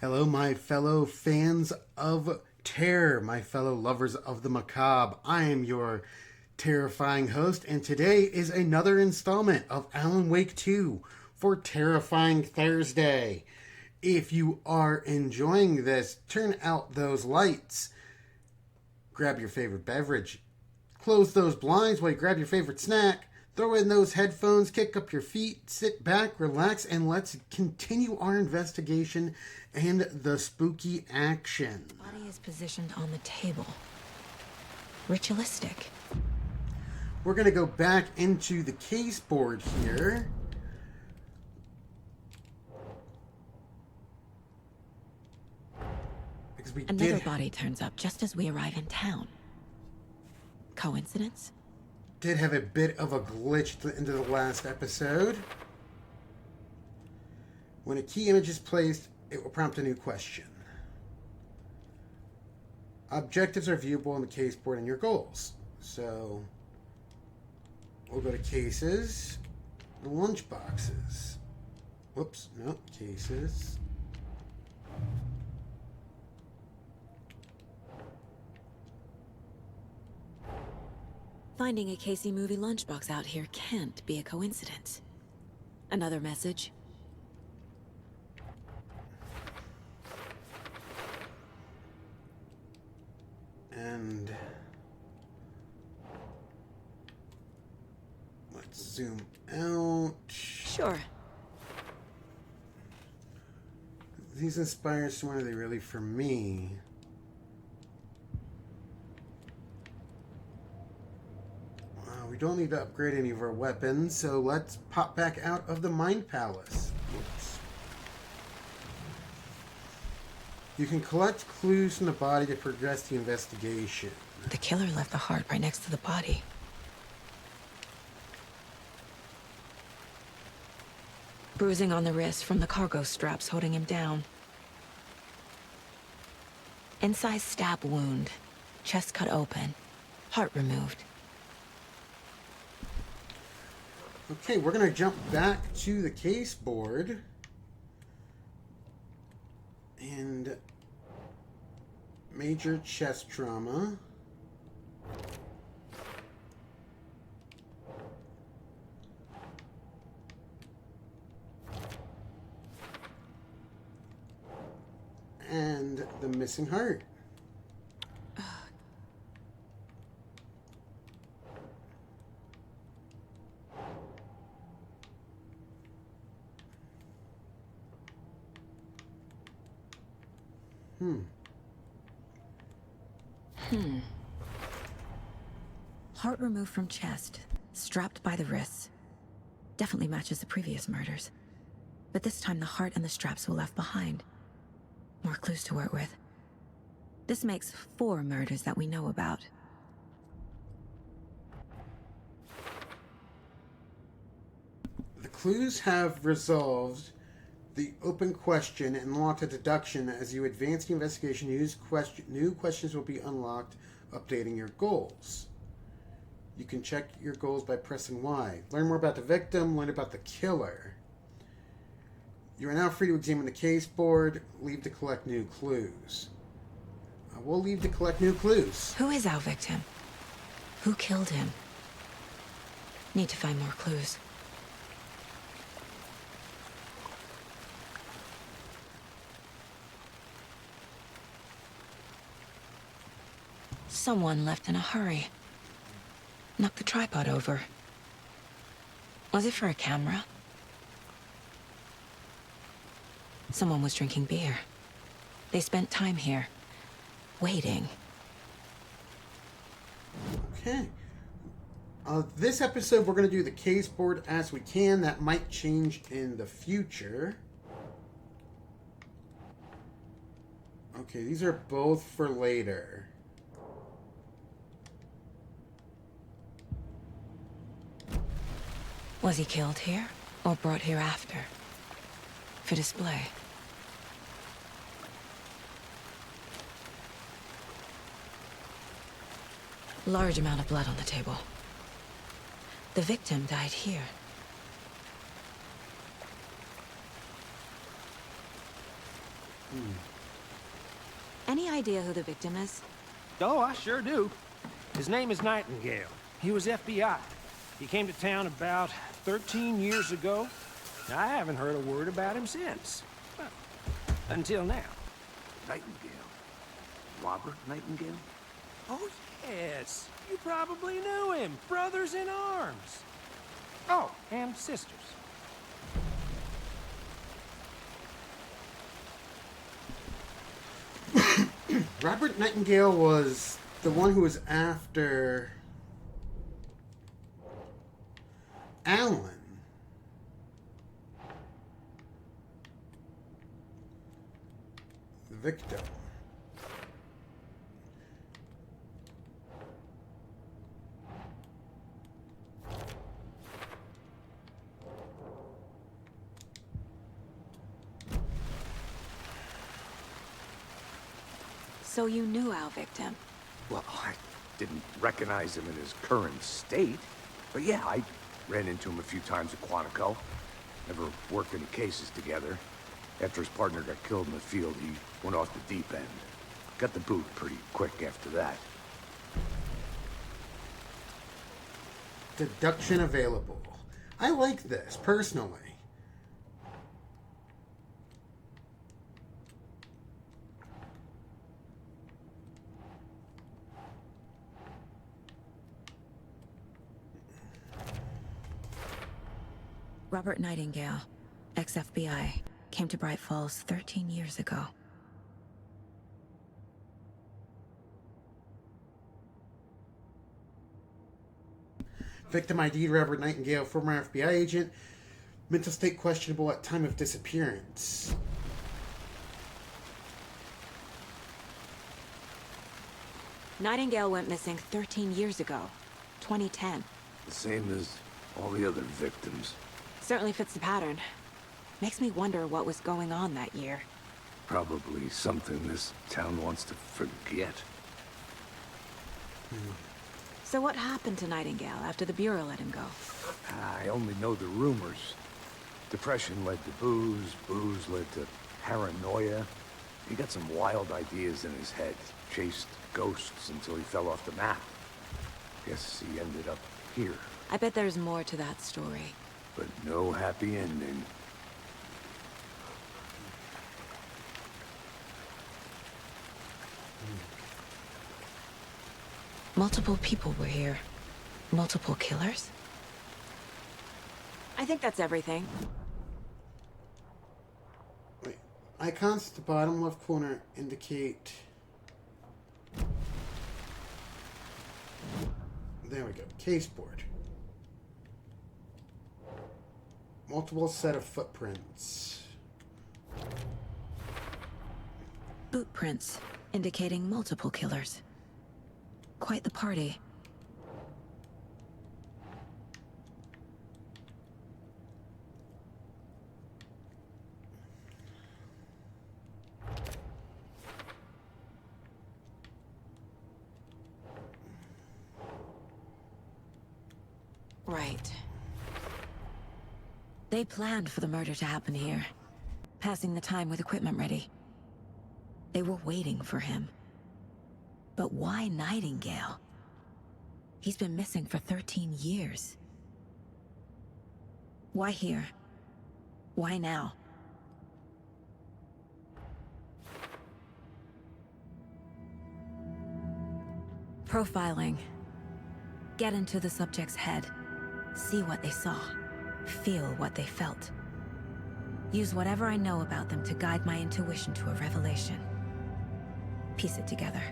Hello, my fellow fans of terror, my fellow lovers of the macabre. I am your terrifying host, and today is another installment of Alanwake 2 for Terrifying Thursday. If you are enjoying this, turn out those lights, grab your favorite beverage, close those blinds while you grab your favorite snack, throw in those headphones, kick up your feet, sit back, relax, and let's continue our investigation and the spooky action. The body is positioned on the table. Ritualistic. We're going to go back into the case board here. Because Another body turns up just as we arrive in town. Coincidence? Did have a bit of a glitch at the end of the last episode. When a key image is placed, it will prompt a new question. Objectives are viewable on the case board and your goals. So we'll go to cases, lunch boxes. Whoops, no, cases. Finding a Casey movie lunchbox out here can't be a coincidence. Another message. And let's zoom out. Sure. These inspire someone, are they really for me? We don't need to upgrade any of our weapons, so let's pop back out of the Mind Palace. Oops. You can collect clues from the body to progress the investigation. The killer left the heart right next to the body. Bruising on the wrist from the cargo straps holding him down. Incised stab wound. Chest cut open. Heart removed. Okay, we're going to jump back to the case board. And major chest trauma. And the missing heart. Heart removed from chest, strapped by the wrists. Definitely matches the previous murders. But this time the heart and the straps were left behind. More clues to work with. This makes 4 murders that we know about. The clues have resolved the open question and unlocked a deduction. As you advance the investigation, new questions will be unlocked, updating your goals. You can check your goals by pressing Y. Learn more about the victim, learn about the killer. You are now free to examine the case board. Leave to collect new clues. We'll leave to collect new clues. Who is our victim? Who killed him? Need to find more clues. Someone left in a hurry. Knocked the tripod over. Was it for a camera? Someone was drinking beer. They spent time here, waiting. Okay. This episode, we're going to do the case board as we can. That might change in the future. Okay, these are both for later. Was he killed here, or brought here after? For display. Large amount of blood on the table. The victim died here. Any idea who the victim is? Oh, I sure do. His name is Nightingale. He was FBI. He came to town about 13 years ago. I haven't heard a word about him since. Well, until now. Nightingale. Robert Nightingale? Oh, yes. You probably knew him. Brothers in arms. Oh, and sisters. Robert Nightingale was the one who was after Alan. The victim. So you knew our victim? Well, I didn't recognize him in his current state. But yeah, I ran into him a few times at Quantico. Never worked any cases together. After his partner got killed in the field, he went off the deep end. Got the boot pretty quick after that. Deduction available. I like this, personally. Robert Nightingale, ex-FBI, came to Bright Falls 13 years ago. Victim ID, Robert Nightingale, former FBI agent. Mental state questionable at time of disappearance. Nightingale went missing 13 years ago, 2010. The same as all the other victims. Certainly fits the pattern. Makes me wonder what was going on that year. Probably something this town wants to forget. So what happened to Nightingale after the Bureau let him go? I only know the rumors. Depression led to booze, booze led to paranoia. He got some wild ideas in his head, chased ghosts until he fell off the map. Guess he ended up here, I bet there's more to that story. but no happy ending. Multiple people were here. Multiple killers? I think that's everything. Wait. Icons at the bottom left corner indicate... There we go. Case board. Multiple set of footprints. Boot prints, indicating multiple killers. Quite the party. Right. They planned for the murder to happen here, passing the time with equipment ready. They were waiting for him. But why Nightingale? He's been missing for 13 years. Why here? Why now? Profiling. Get into the subject's head. See what they saw. Feel what they felt. Use whatever I know about them to guide my intuition to a revelation. Piece it together.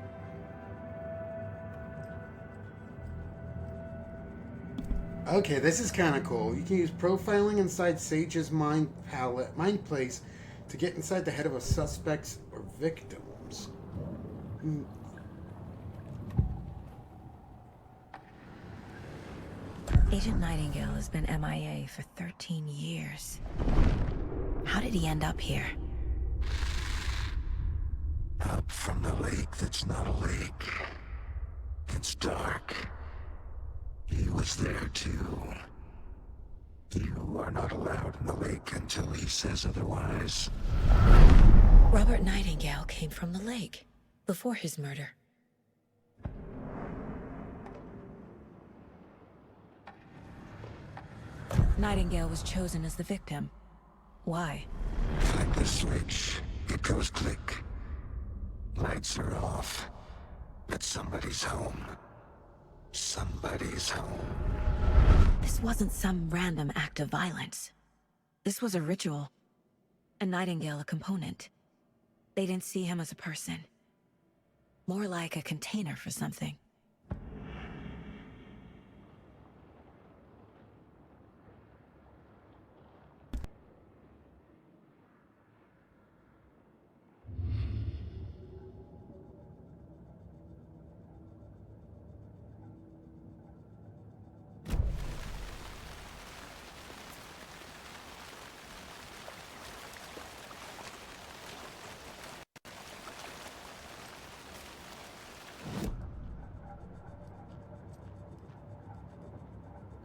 Okay, this is kind of cool. You can use profiling inside Sage's mind place to get inside the head of a suspects or victims. Agent Nightingale has been MIA for 13 years. How did he end up here? Up from the lake that's not a lake. It's dark. He was there too. You are not allowed in the lake until he says otherwise. Robert Nightingale came from the lake before his murder. Nightingale was chosen as the victim. Why? Like the switch, it goes click. Lights are off. But somebody's home. Somebody's home. This wasn't some random act of violence. This was a ritual. And Nightingale a component. They didn't see him as a person. More like a container for something.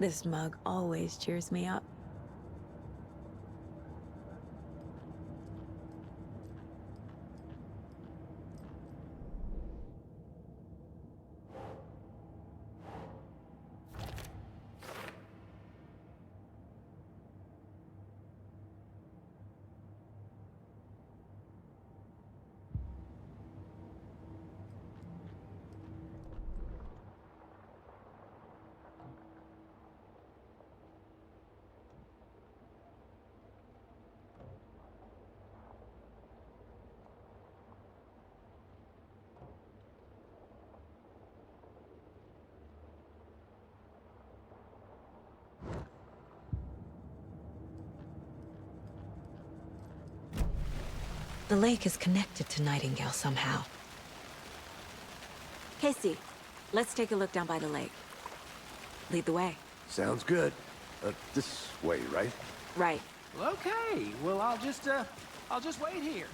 This mug always cheers me up. The lake is connected to Nightingale somehow. Casey, let's take a look down by the lake. Lead the way. Sounds good. This way, right? Right. Okay, well, I'll just wait here.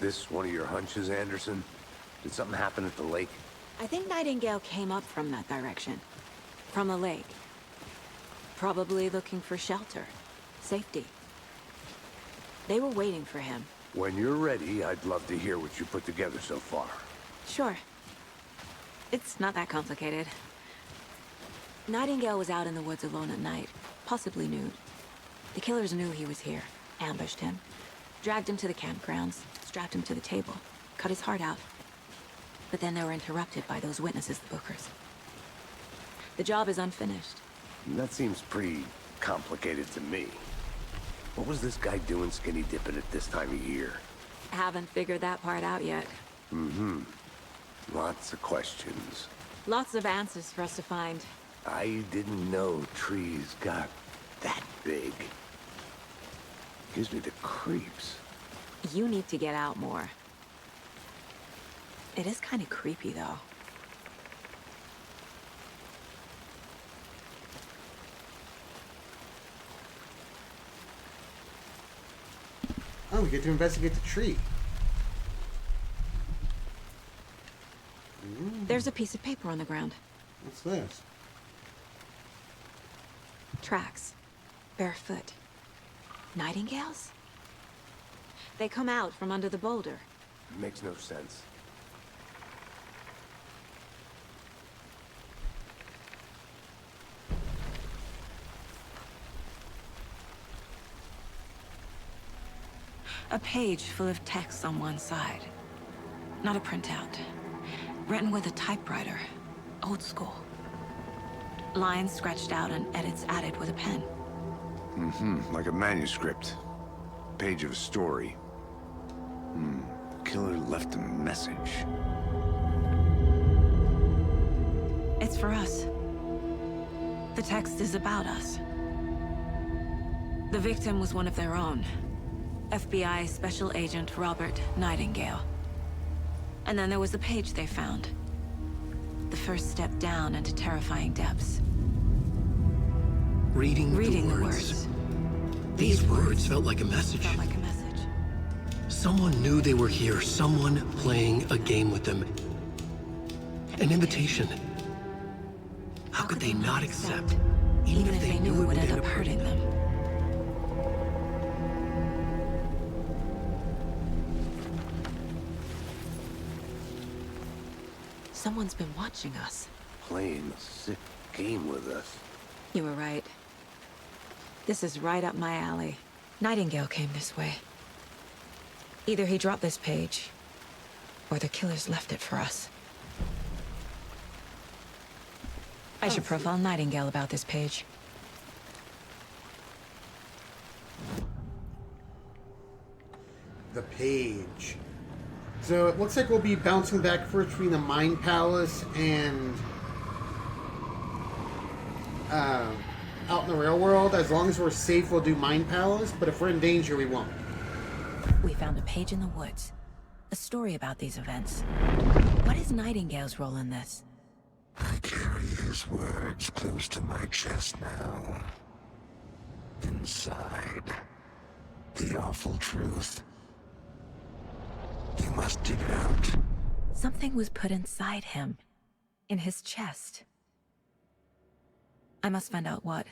This one of your hunches, Anderson? Did something happen at the lake? I think Nightingale came up from that direction. From the lake. Probably looking for shelter. Safety. They were waiting for him. When you're ready, I'd love to hear what you put together so far. Sure. It's not that complicated. Nightingale was out in the woods alone at night, possibly nude. The killers knew he was here, ambushed him, dragged him to the campgrounds, strapped him to the table, cut his heart out. But then they were interrupted by those witnesses, the Bookers. The job is unfinished. That seems pretty complicated to me. What was this guy doing skinny dipping at this time of year? Haven't figured that part out yet. Mm-hmm. Lots of questions. Lots of answers for us to find. I didn't know trees got that big. Gives me the creeps. You need to get out more. It is kind of creepy, though. Oh, we get to investigate the tree. There's a piece of paper on the ground. What's this? Tracks. Barefoot. Nightingales? They come out from under the boulder. Makes no sense. A page full of text on one side. Not a printout. Written with a typewriter. Old school. Lines scratched out and edits added with a pen. Mm-hmm. Like a manuscript. Page of a story. Killer left a message. It's for us. The text is about us. The victim was one of their own. FBI Special Agent Robert Nightingale. And then there was the page they found. The first step down into terrifying depths. Reading the words. These words felt like a message. Felt like a message. Someone knew they were here. Someone playing a game with them. An invitation. How could they not accept? Even if they knew it would end up hurting them. Someone's been watching us. Playing a sick game with us. You were right. This is right up my alley. Nightingale came this way. Either he dropped this page, or the killers left it for us. I should profile Nightingale about this page. The page. So it looks like we'll be bouncing back first between the Mind Palace and out in the real world. As long as we're safe, we'll do Mind Palace, but if we're in danger, we won't. We found a page in the woods. A story about these events. What is Nightingale's role in this? I carry his words close to my chest now. Inside, the awful truth. You must dig it out. Something was put inside him. In his chest. I must find out what.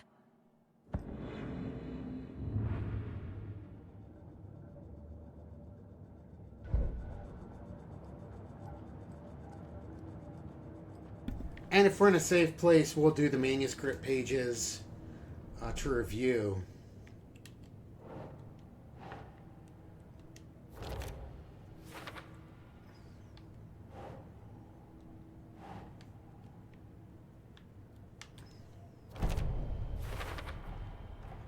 And if we're in a safe place, we'll do the manuscript pages to review.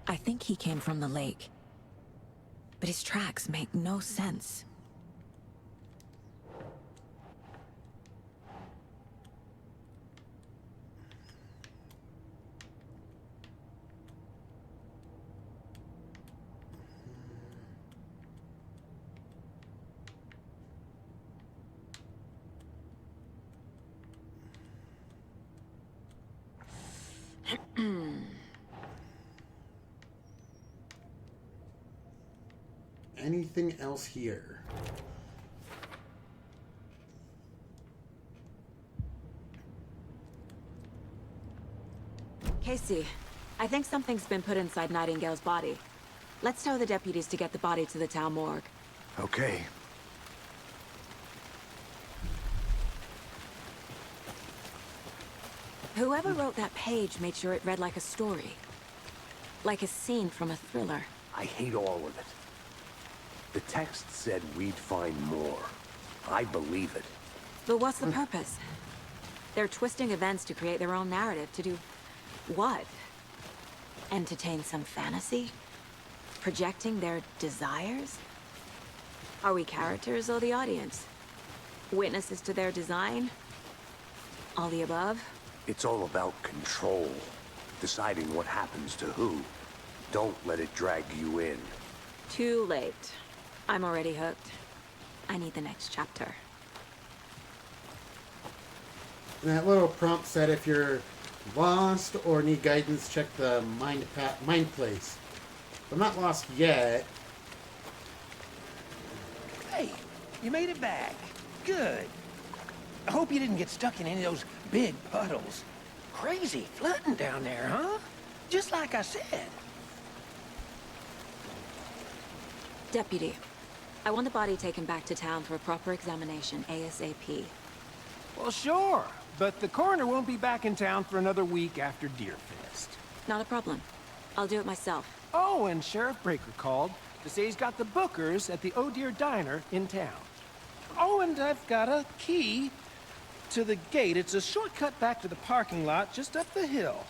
I think he came from the lake. But his tracks make no sense. Anything else here? Casey, I think something's been put inside Nightingale's body. Let's tell the deputies to get the body to the town morgue. Okay. Whoever wrote that page made sure it read like a story. Like a scene from a thriller. I hate all of it. The text said we'd find more. I believe it. But what's the purpose? They're twisting events to create their own narrative. To do what? Entertain some fantasy? Projecting their desires? Are we characters or the audience? Witnesses to their design? All the above? It's all about control. Deciding what happens to who. Don't let it drag you in. Too late. I'm already hooked. I need the next chapter. And that little prompt said if you're lost or need guidance, check the mind place. I'm not lost yet. Hey, you made it back. Good. I hope you didn't get stuck in any of those big puddles. Crazy flooding down there, huh? Just like I said. Deputy, I want the body taken back to town for a proper examination ASAP. Well, sure. But the coroner won't be back in town for another week after Deerfest. Not a problem. I'll do it myself. Oh, and Sheriff Breaker called to say he's got the Bookers at the Oh Dear Diner in town. Oh, and I've got a key to the gate. It's a shortcut back to the parking lot just up the hill.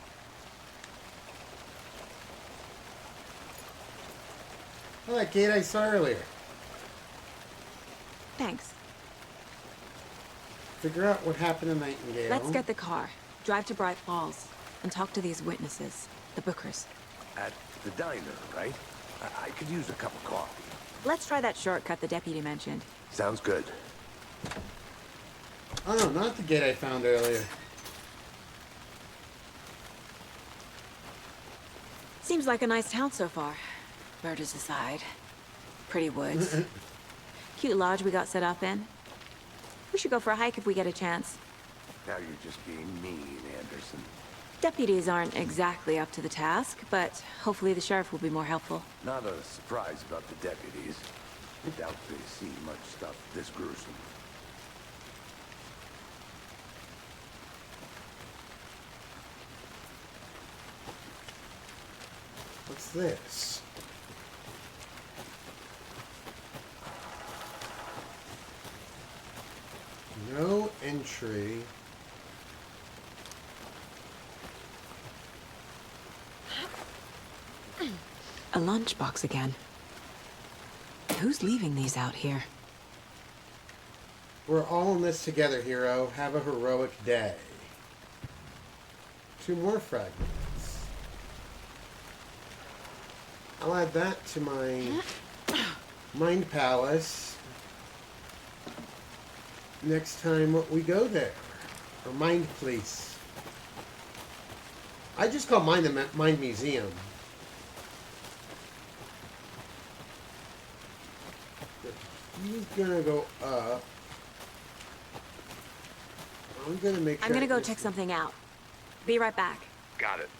Oh, that gate I saw earlier. Thanks. Figure out what happened to Nightingale. Let's get the car, drive to Bright Falls, and talk to these witnesses, the Bookers. At the diner, right? I could use a cup of coffee. Let's try that shortcut the deputy mentioned. Sounds good. Oh, no, not the gate I found earlier. Seems like a nice town so far. Murders aside. Pretty woods. Cute lodge we got set up in. We should go for a hike if we get a chance. Now you're just being mean, Anderson. Deputies aren't exactly up to the task, but hopefully the sheriff will be more helpful. Not a surprise about the deputies. I doubt they see much stuff this gruesome. What's this? No entry. A lunchbox again. Who's leaving these out here? We're all in this together, hero. Have a heroic day. 2 more fragments. I'll add that to my mind palace next time we go there. Or mind police. I just call mine the mind museum. He's gonna go up. I'm gonna make sure. I'm gonna go check something out. Be right back. Got it.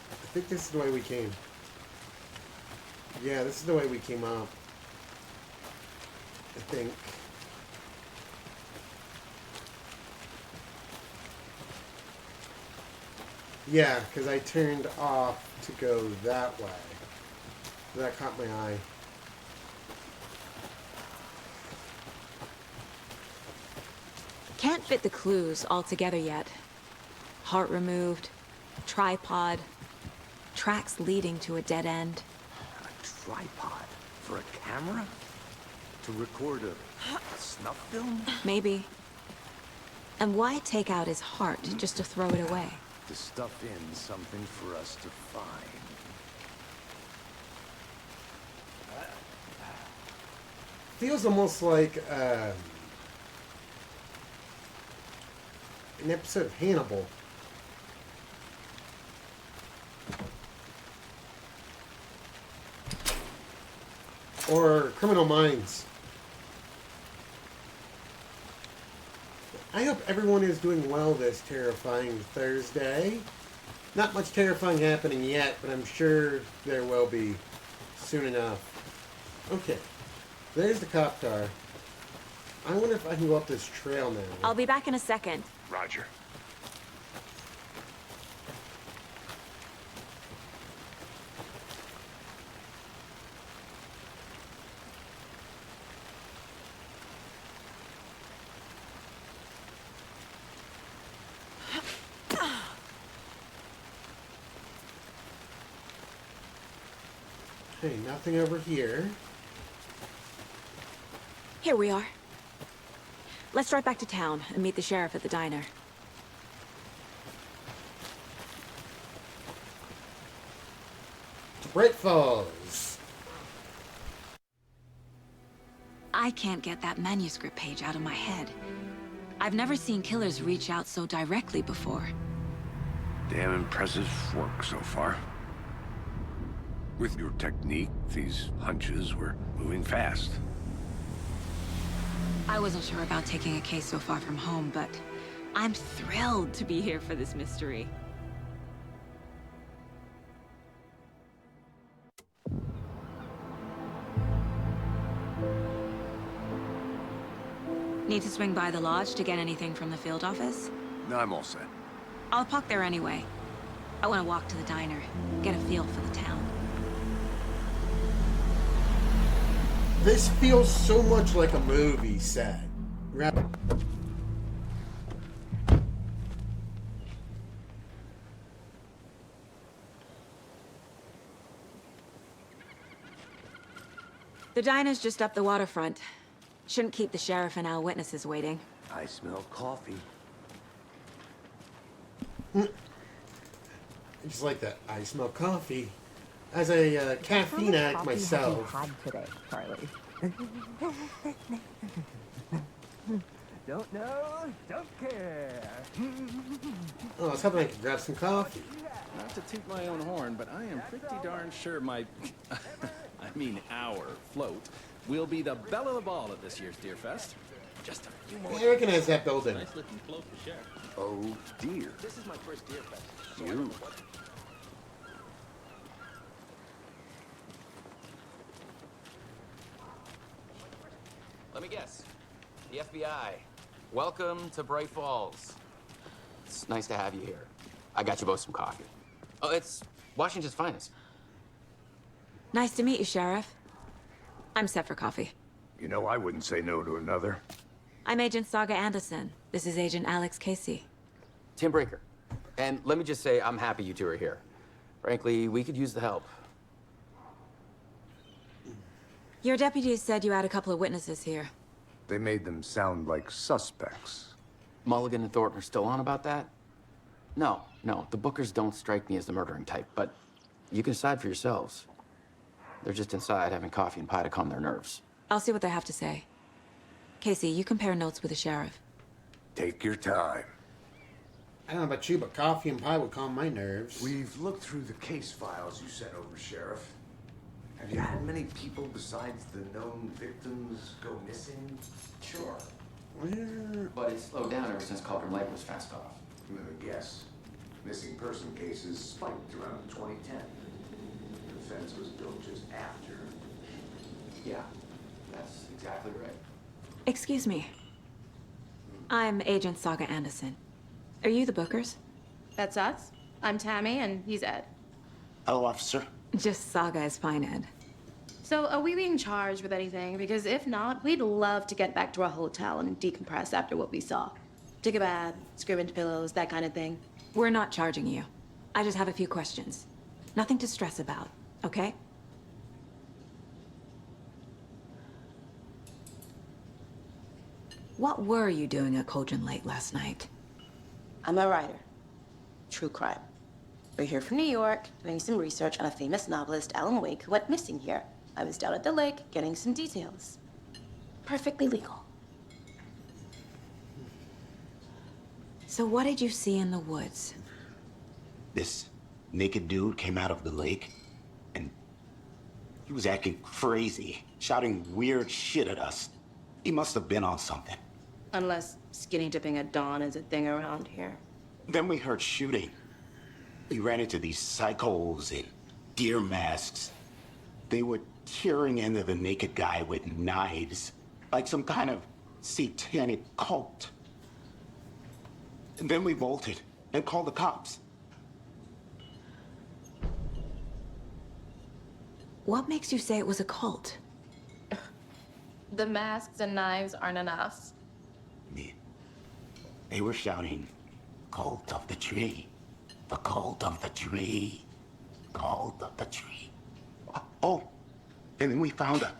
I think this is the way we came. Yeah, this is the way we came up. I think. Yeah, because I turned off to go that way. That caught my eye. Can't fit the clues all together yet. Heart removed, tripod, tracks leading to a dead end. A tripod? For a camera? To record a snuff film? Maybe. And why take out his heart just to throw it away? To stuff in something for us to find. Feels almost like an episode of Hannibal. Or Criminal Minds. I hope everyone is doing well this terrifying Thursday. Not much terrifying happening yet, but I'm sure there will be soon enough. Okay, there's the cop car. I wonder if I can go up this trail now. I'll be back in a second. Roger. Okay, nothing over here. Here we are. Let's drive back to town and meet the sheriff at the diner. Bright Falls. I can't get that manuscript page out of my head. I've never seen killers reach out so directly before. Damn impressive work so far. With your technique, these hunches were moving fast. I wasn't sure about taking a case so far from home, but I'm thrilled to be here for this mystery. Need to swing by the lodge to get anything from the field office? No, I'm all set. I'll park there anyway. I want to walk to the diner, get a feel for the town. This feels so much like a movie set. The diner's just up the waterfront. Shouldn't keep the sheriff and our witnesses waiting. I smell coffee. Just like that. I smell coffee. As a caffeine addict myself. How much coffee have you had today, Charlie? Don't know, don't care. Oh, I was hoping I could grab some coffee. Not to toot my own horn, but I am pretty darn sure my, I mean our float We'll be the belle of the ball at this year's Deer Fest. Just a few more. I recognize that building. Nice looking cloak for Sheriff. Oh, dear. This is my first Deer Fest. You. Let me guess. The FBI. Welcome to Bright Falls. It's nice to have you here. I got you both some coffee. Oh, it's Washington's finest. Nice to meet you, Sheriff. I'm set for coffee. You know, I wouldn't say no to another. I'm Agent Saga Anderson. This is Agent Alex Casey. Tim Breaker. And let me just say, I'm happy you two are here. Frankly, we could use the help. Your deputies said you had a couple of witnesses here. They made them sound like suspects. Mulligan and Thornton are still on about that? No, the Bookers don't strike me as the murdering type, but you can decide for yourselves. They're just inside having coffee and pie to calm their nerves. I'll see what they have to say. Casey, you compare notes with the sheriff. Take your time. I don't know about you, but coffee and pie would calm my nerves. We've looked through the case files you sent over, Sheriff. Have you had many people besides the known victims go missing? Sure. Where? But it's slowed down ever since Cauldron Lake was fenced off. Let me guess. Missing person cases spiked around 2010. The fence was built just after. Yeah, that's exactly right. Excuse me. I'm Agent Saga Anderson. Are you the Bookers? That's us. I'm Tammy, and he's Ed. Hello, officer. Just Saga is fine, Ed. So, are we being charged with anything? Because if not, we'd love to get back to our hotel and decompress after what we saw. Take a bath, scream into pillows, that kind of thing. We're not charging you. I just have a few questions. Nothing to stress about, okay? What were you doing at Cauldron Lake last night? I'm a writer. True crime. We're here from New York, doing some research on a famous novelist, Alanwake, who went missing here. I was down at the lake, getting some details. Perfectly legal. So what did you see in the woods? This naked dude came out of the lake, and he was acting crazy, shouting weird shit at us. He must have been on something. Unless skinny dipping at dawn is a thing around here. Then we heard shooting. We ran into these psychos in deer masks. They were tearing into the naked guy with knives, like some kind of satanic cult. And then we bolted and called the cops. What makes you say it was a cult? The masks and knives aren't enough. They were shouting, "Cult of the tree, the cult of the tree, cult of the tree." Oh, and then we found it.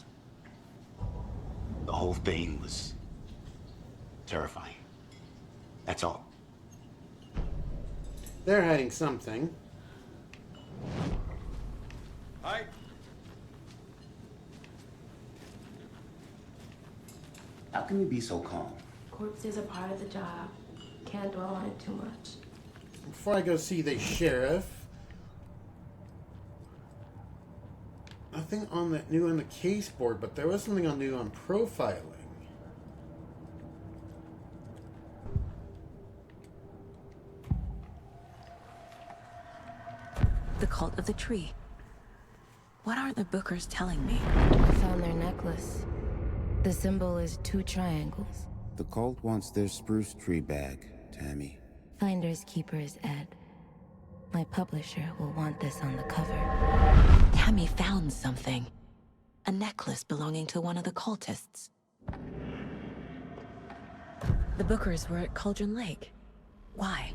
The whole thing was terrifying. That's all. They're hiding something. Hi. How can you be so calm? Corpses are part of the job. Can't dwell on it too much. Before I go see the sheriff, nothing on the new on the case board, but there was something on new on profiling. The cult of the tree. What are the Bookers telling me? I found their necklace. The symbol is 2 triangles. The cult wants their spruce tree back, Tammy. Finders keepers, Ed. My publisher will want this on the cover. Tammy found something. A necklace belonging to one of the cultists. The Bookers were at Cauldron Lake. Why?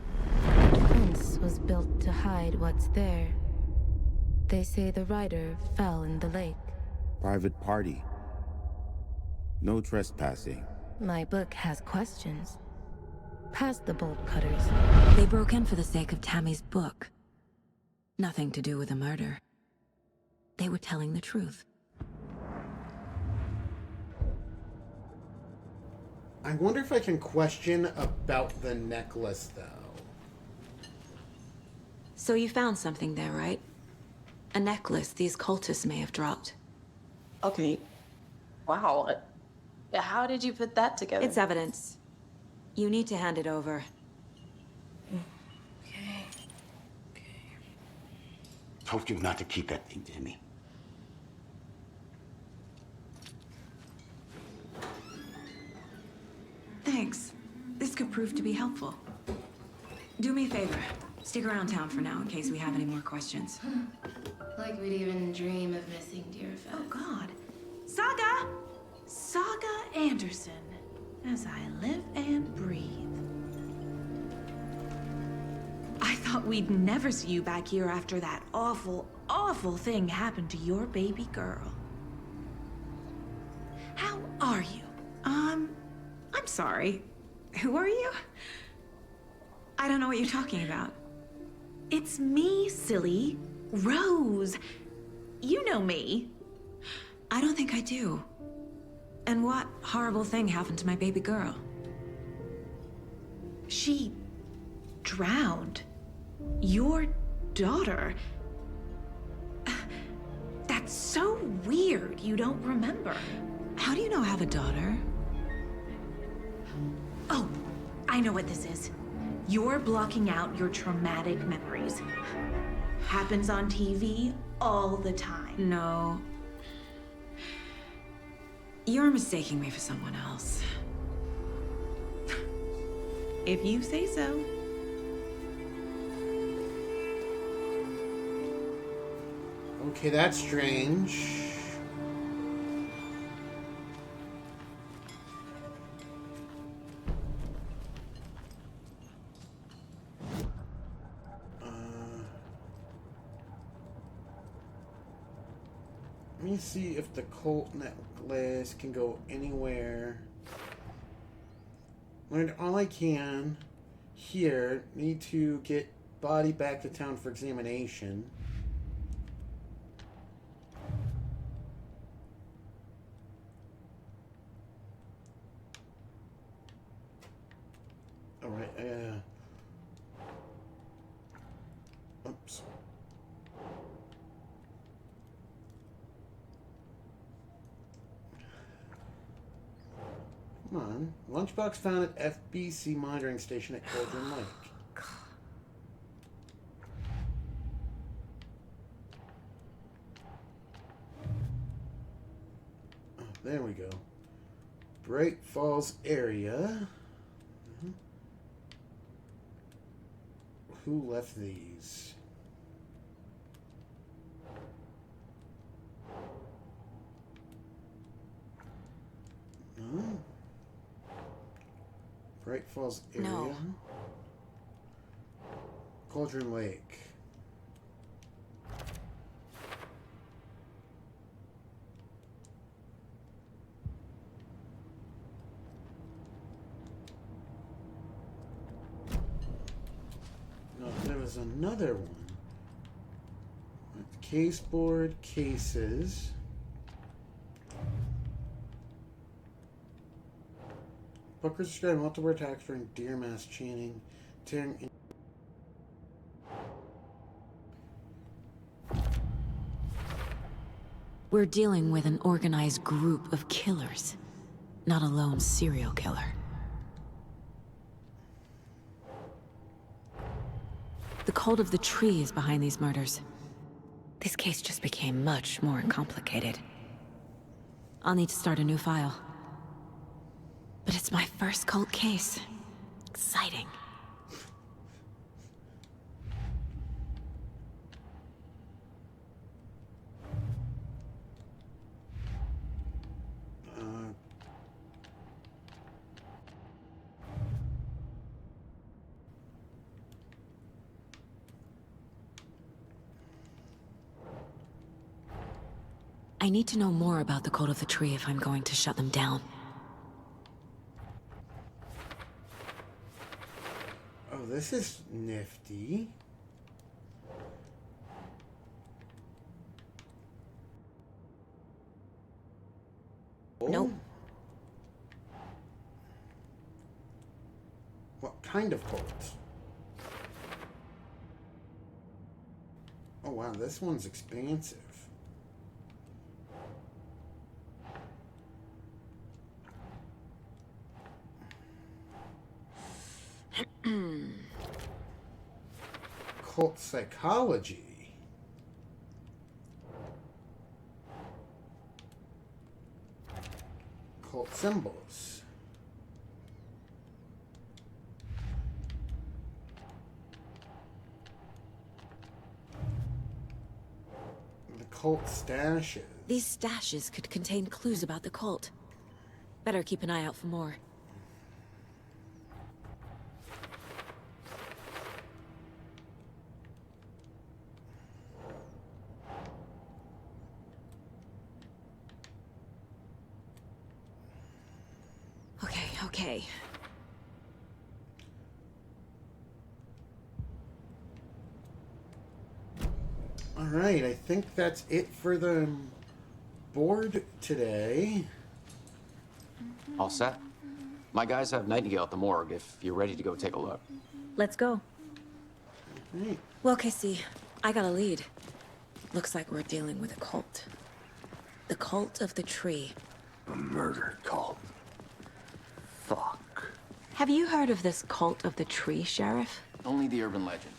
The fence was built to hide what's there. They say the rider fell in the lake. Private party. No trespassing. My book has questions. Past the bolt cutters. They broke in for the sake of Tammy's book. Nothing to do with a murder. They were telling the truth. I wonder if I can question about the necklace, though. So you found something there, right? A necklace these cultists may have dropped. Okay. Wow. How did you put that together? It's evidence. You need to hand it over. Okay. Told you not to keep that thing, Timmy. Thanks. This could prove to be helpful. Do me a favor. Stick around town for now in case we have any more questions. Like we'd even dream of missing Deerfest. Oh, God. Saga! Saga Anderson. As I live and breathe. I thought we'd never see you back here after that awful, awful thing happened to your baby girl. How are you? I'm sorry. Who are you? I don't know what you're talking about. It's me, silly. Rose. You know me. I don't think I do. And what horrible thing happened to my baby girl? She drowned. Your daughter. That's so weird you don't remember. How do you know I have a daughter? Oh, I know what this is. You're blocking out your traumatic memories. Happens on TV all the time. No. You're mistaking me for someone else. If you say so. Okay, that's strange. Let me see if the Colt necklace can go anywhere. Learned all I can here. Need to get body back to town for examination. Alright, oops. Come on. Lunchbox found at FBC monitoring station at Cauldron Lake. Oh, there we go. Bright Falls area. Who left these? No. Bright Falls area. No. Cauldron Lake. No, there was another one. Case board, cases. Buckers described multiple attacks during deer mass chaining, tearing in. We're dealing with an organized group of killers, not a lone serial killer. The cult of the tree is behind these murders. This case just became much more complicated. I'll need to start a new file. But it's my first cult case. Exciting. I need to know more about the cult of the tree if I'm going to shut them down. Oh, this is nifty. Nope. What kind of cult? Oh wow, this one's expansive. Occult psychology. Occult symbols. The cult stashes. These stashes could contain clues about the cult. Better keep an eye out for more. Okay. Alright, I think that's it for the board today. All set? My guys have Nightingale at the morgue if you're ready to go take a look. Let's go. Right. Well, Casey, I got a lead. Looks like we're dealing with a cult. The cult of the tree. A murder cult. Fuck. Have you heard of this cult of the tree, Sheriff? Only the urban legend.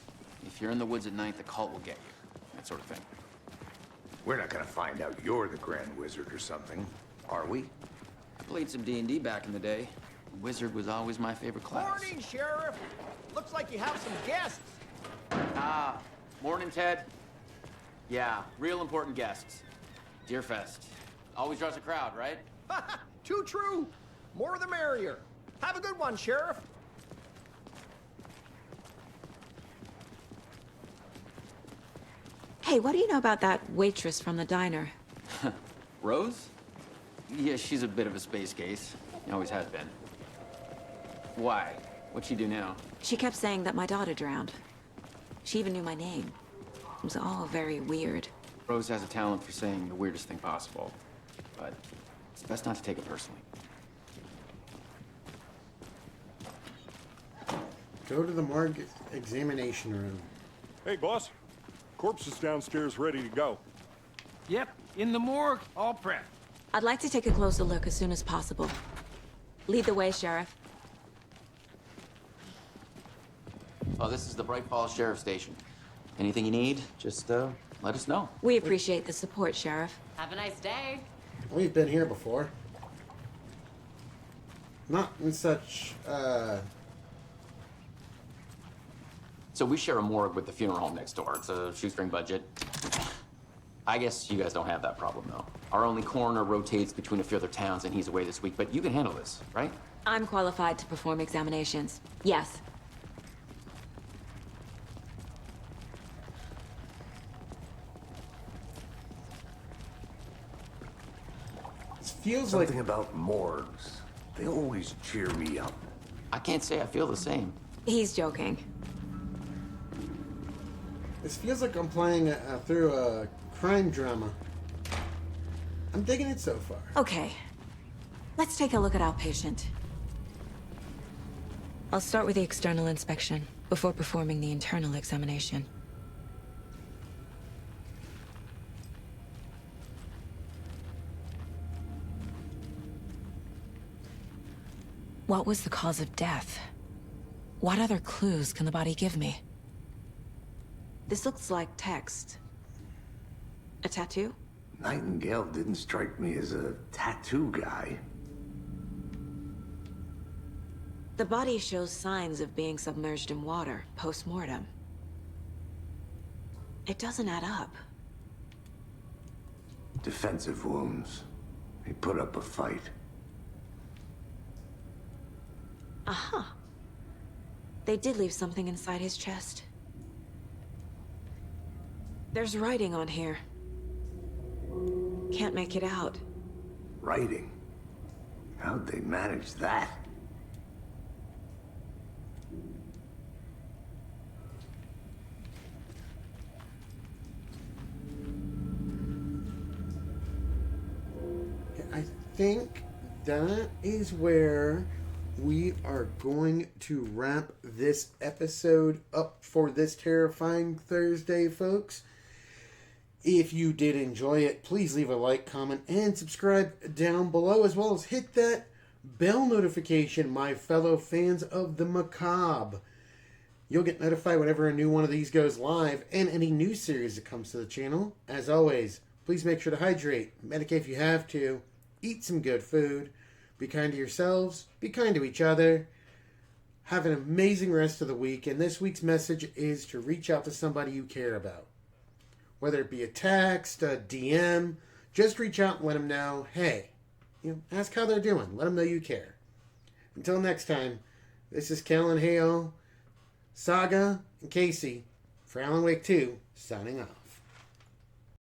If you're in the woods at night, the cult will get you. That sort of thing. We're not gonna find out you're the Grand Wizard or something, are we? I played some D&D back in the day. Wizard was always my favorite class. Morning, Sheriff. Looks like you have some guests. Ah, morning, Ted. Yeah, real important guests. Deerfest. Always draws a crowd, right? Too true. More the merrier. Have a good one, Sheriff. Hey, what do you know about that waitress from the diner? Rose? Yeah, she's a bit of a space case. Always has been. Why? What'd she do now? She kept saying that my daughter drowned. She even knew my name. It was all very weird. Rose has a talent for saying the weirdest thing possible. But it's best not to take it personally. Go to the morgue examination room. Hey, boss. Corpse is downstairs ready to go. Yep, in the morgue, all prepped. I'd like to take a closer look as soon as possible. Lead the way, Sheriff. Oh, this is the Bright Falls Sheriff Station. Anything you need, just let us know. We appreciate the support, Sheriff. Have a nice day. We've been here before. Not in such, So we share a morgue with the funeral home next door. It's a shoestring budget. I guess you guys don't have that problem, though. Our only coroner rotates between a few other towns, and he's away this week, but you can handle this, right? I'm qualified to perform examinations. Yes. It feels Something about morgues. They always cheer me up. I can't say I feel the same. He's joking. This feels like I'm playing through a crime drama. I'm digging it so far. Okay. Let's take a look at our patient. I'll start with the external inspection before performing the internal examination. What was the cause of death? What other clues can the body give me? This looks like text. A tattoo? Nightingale didn't strike me as a tattoo guy. The body shows signs of being submerged in water post-mortem. It doesn't add up. Defensive wounds. He put up a fight. Aha. They did leave something inside his chest. There's writing on here. Can't make it out. Writing? How'd they manage that? I think that is where we are going to wrap this episode up for this terrifying Thursday, folks. If you did enjoy it, please leave a like, comment, and subscribe down below, as well as hit that bell notification, my fellow fans of the macabre. You'll get notified whenever a new one of these goes live and any new series that comes to the channel. As always, please make sure to hydrate, medicate if you have to, eat some good food, be kind to yourselves, be kind to each other. Have an amazing rest of the week, and this week's message is to reach out to somebody you care about. Whether it be a text, a DM, just reach out and let them know, hey, ask how they're doing. Let them know you care. Until next time, this is Kellen Hale, Saga, and Casey for Alan Wake 2, signing off.